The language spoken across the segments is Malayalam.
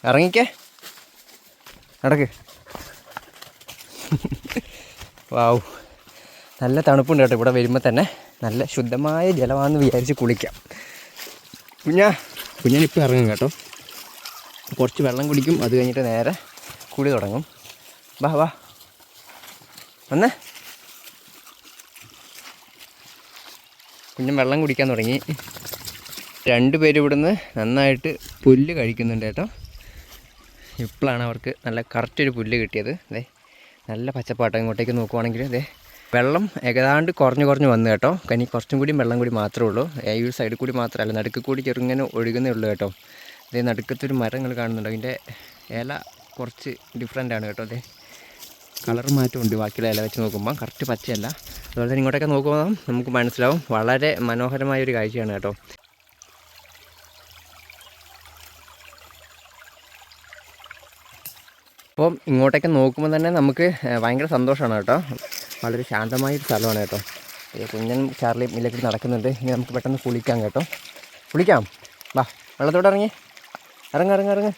ഇറങ്ങിക്കേ, നടക്ക്. വാവ്, നല്ല തണുപ്പുണ്ട് കേട്ടോ ഇവിടെ വരുമ്പോൾ തന്നെ. നല്ല ശുദ്ധമായ ജലമാണെന്ന് വിചാരിച്ച് കുളിക്കാം. കുഞ്ഞാനിപ്പോൾ ഇറങ്ങും കേട്ടോ. കുറച്ച് വെള്ളം കുടിക്കും, അത് കഴിഞ്ഞിട്ട് നേരെ കുളി തുടങ്ങും. വാ വാ വന്നേ. കുഞ്ഞൻ വെള്ളം കുടിക്കാൻ തുടങ്ങി. രണ്ടുപേരും ഇവിടുന്ന് നന്നായിട്ട് പുല്ല് കഴിക്കുന്നുണ്ട് കേട്ടോ. ഇപ്പോഴാണ് അവർക്ക് നല്ല കറക്റ്റൊരു പുല്ല് കിട്ടിയത്. അതെ, നല്ല പച്ചപ്പാട്ടം. ഇങ്ങോട്ടേക്ക് നോക്കുവാണെങ്കിൽ അതെ വെള്ളം ഏതാണ്ട് കുറഞ്ഞ് വന്നു കേട്ടോ. കനി കുറച്ചും കൂടി വെള്ളം കൂടി മാത്രമേ ഉള്ളൂ. ഈ ഒരു സൈഡിൽ കൂടി മാത്രമല്ല, നടുക്ക് കൂടി ചെറുങ്ങനെ ഒഴുകുന്നേ ഉള്ളൂ കേട്ടോ. അതേ നടുക്കത്തൊരു മരങ്ങൾ കാണുന്നുണ്ട്, അതിൻ്റെ ഇല കുറച്ച് ഡിഫറെൻ്റ് ആണ് കേട്ടോ. അതെ കളർ മാറ്റമുണ്ട് ബാക്കിയുള്ള ഇല വെച്ച് നോക്കുമ്പോൾ, കറക്റ്റ് പച്ചയല്ല. അതുപോലെ തന്നെ ഇങ്ങോട്ടൊക്കെ നോക്കുമ്പോൾ നമുക്ക് മനസ്സിലാവും വളരെ മനോഹരമായൊരു കാഴ്ചയാണ് കേട്ടോ. അപ്പം ഇങ്ങോട്ടൊക്കെ നോക്കുമ്പോൾ തന്നെ നമുക്ക് ഭയങ്കര സന്തോഷമാണ് കേട്ടോ. വളരെ ശാന്തമായൊരു സ്ഥലമാണ് കേട്ടോ. കുഞ്ഞൻ ചാർലി ഇതിലേക്ക് നടക്കുന്നുണ്ട്. ഇനി നമുക്ക് പെട്ടെന്ന് കുളിക്കാം കേട്ടോ. കുളിക്കാം, വാ വെള്ളത്തോടെ ഇറങ്ങി. ഇറങ്ങ്.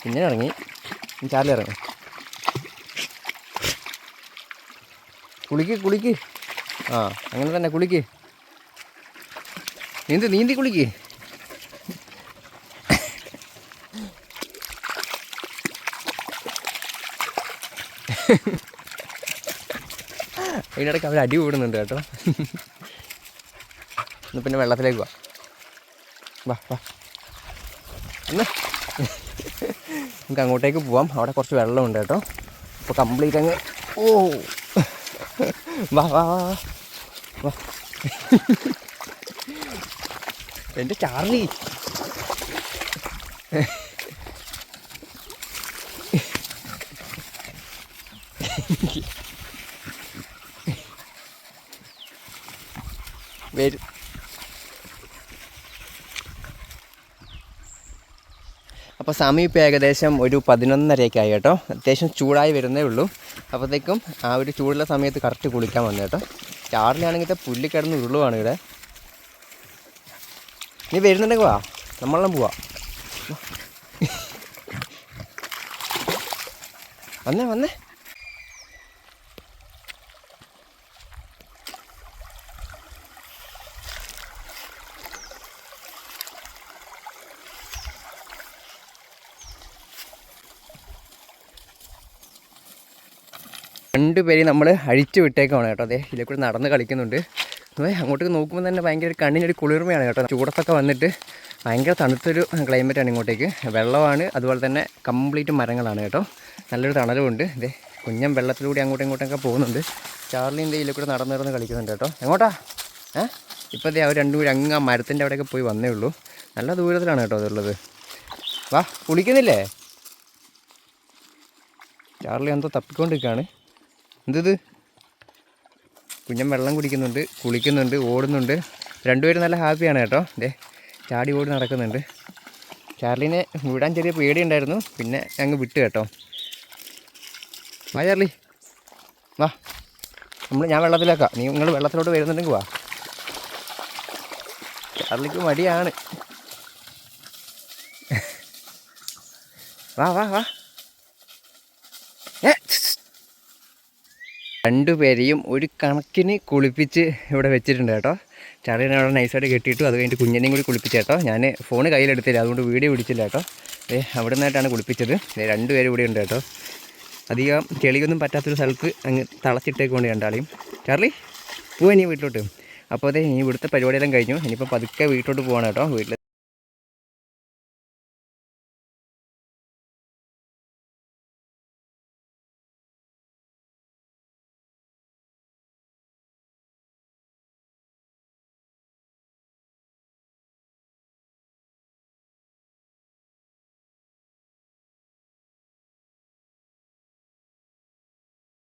കുഞ്ഞൻ ഇറങ്ങി, ചാർലി ഇറങ്ങി. കുളിക്ക്. ആ അങ്ങനെ തന്നെ കുളിക്ക്. നീന്തി കുളിക്ക്. അതിനിടയ്ക്ക് അവർ അടി കൂടുന്നുണ്ട് കേട്ടോ. ഇന്ന് പിന്നെ വെള്ളത്തിലേക്ക് വാ എന്നാ നമുക്ക് അങ്ങോട്ടേക്ക് പോവാം. അവിടെ കുറച്ച് വെള്ളമുണ്ട് കേട്ടോ. അപ്പോൾ കംപ്ലീറ്റ് അങ്ങ് വാ എൻ്റെ ചാർലി. വരും. അപ്പോൾ സമയം ഇപ്പോൾ ഏകദേശം ഒരു 11:30 ആയി കേട്ടോ. അത്യാവശ്യം ചൂടായി വരുന്നേ ഉള്ളൂ. അപ്പോഴത്തേക്കും ആ ഒരു ചൂടുള്ള സമയത്ത് കറക്റ്റ് കുളിക്കാൻ വന്നു കേട്ടോ. ചാറിലാണെങ്കിൽ പുല്ല് കിടന്ന് ഉരുളുവാണ് ഇവിടെ. നീ വരുന്നുണ്ടെങ്കിൽ വാ, നമ്മളെല്ലാം പോവാ. വന്നേ. രണ്ടുപേരെയും നമ്മൾ അഴിച്ചു വിട്ടേക്കാണ് കേട്ടോ. അതെ ഇതിലെ കൂടെ നടന്ന് കളിക്കുന്നുണ്ട്. അങ്ങോട്ടേക്ക് നോക്കുമ്പോൾ തന്നെ ഭയങ്കര കണ്ണിനൊരു കുളിർമയാണ് കേട്ടോ. ചൂടത്തൊക്കെ വന്നിട്ട് ഭയങ്കര തണുത്തൊരു ക്ലൈമറ്റാണ് ഇങ്ങോട്ടേക്ക്. വെള്ളമാണ്, അതുപോലെ തന്നെ കംപ്ലീറ്റ് മരങ്ങളാണ് കേട്ടോ. നല്ലൊരു തണലുമുണ്ട്. ഇതേ കുഞ്ഞൻ വെള്ളത്തിലൂടെ അങ്ങോട്ടൊക്കെ പോകുന്നുണ്ട്. ചാർലിൻ്റെ ഇതിലെ കൂടെ നടന്ന് കളിക്കുന്നുണ്ട് കേട്ടോ. എങ്ങോട്ടാ? ഇപ്പോൾ അവർ രണ്ടും കൂടി അങ്ങ് ആ മരത്തിൻ്റെ അവിടെയൊക്കെ പോയി വന്നേ ഉള്ളൂ. നല്ല ദൂരത്തിലാണ് കേട്ടോ അതുള്ളത്. വാ, കുളിക്കുന്നില്ലേ? ചാർലി എന്തോ തപ്പിക്കൊണ്ടിരിക്കുകയാണ്. എന്തത്? കുഞ്ഞൻ വെള്ളം കുടിക്കുന്നുണ്ട്, കുളിക്കുന്നുണ്ട്, ഓടുന്നുണ്ട്. രണ്ടുപേരും നല്ല ഹാപ്പിയാണ് കേട്ടോ. ദേ ചാടി ഓടി നടക്കുന്നുണ്ട്. ചാർലിനെ വിടാൻ ചെറിയ പേടിയുണ്ടായിരുന്നു, പിന്നെ അങ്ങ് വിട്ട് കേട്ടോ. വാ ചാർലി, വാ. ഞാൻ വെള്ളത്തിലേക്കാം, നിങ്ങൾ വെള്ളത്തിലോട്ട് വരുന്നുണ്ടെങ്കിൽ വാ. ചാർലിക്ക് മടിയാണ്. വാ. രണ്ടുപേരെയും ഒരു കണക്കിന് കുളിപ്പിച്ച് ഇവിടെ വെച്ചിട്ടുണ്ട് കേട്ടോ. ചാർലിനെ അവിടെ നൈസായിട്ട് കെട്ടിയിട്ടു. അത് കഴിഞ്ഞിട്ട് കുഞ്ഞിനെയും കൂടി കുളിപ്പിച്ചു കേട്ടോ. ഞാൻ ഫോൺ കയ്യിലെടുത്തില്ല, അതുകൊണ്ട് വീഡിയോ പിടിച്ചില്ല കേട്ടോ. അവിടെ നിന്നായിട്ടാണ് കുളിപ്പിച്ചത്. രണ്ടുപേരും ഇവിടെ ഉണ്ട് കേട്ടോ. അധികം ചെളിയൊന്നും പറ്റാത്തൊരു സ്ഥലത്ത് അങ്ങ് തളച്ചിട്ടേക്കൊണ്ട് രണ്ടാളെയും. ചാർലി പോവാ നീ വീട്ടിലോട്ട്. അപ്പോൾ ഇനി ഇവിടുത്തെ പരിപാടിയെല്ലാം കഴിഞ്ഞു. ഇനിയിപ്പോൾ പതുക്കെ വീട്ടിലോട്ട് പോകണം കേട്ടോ. വീട്ടിൽ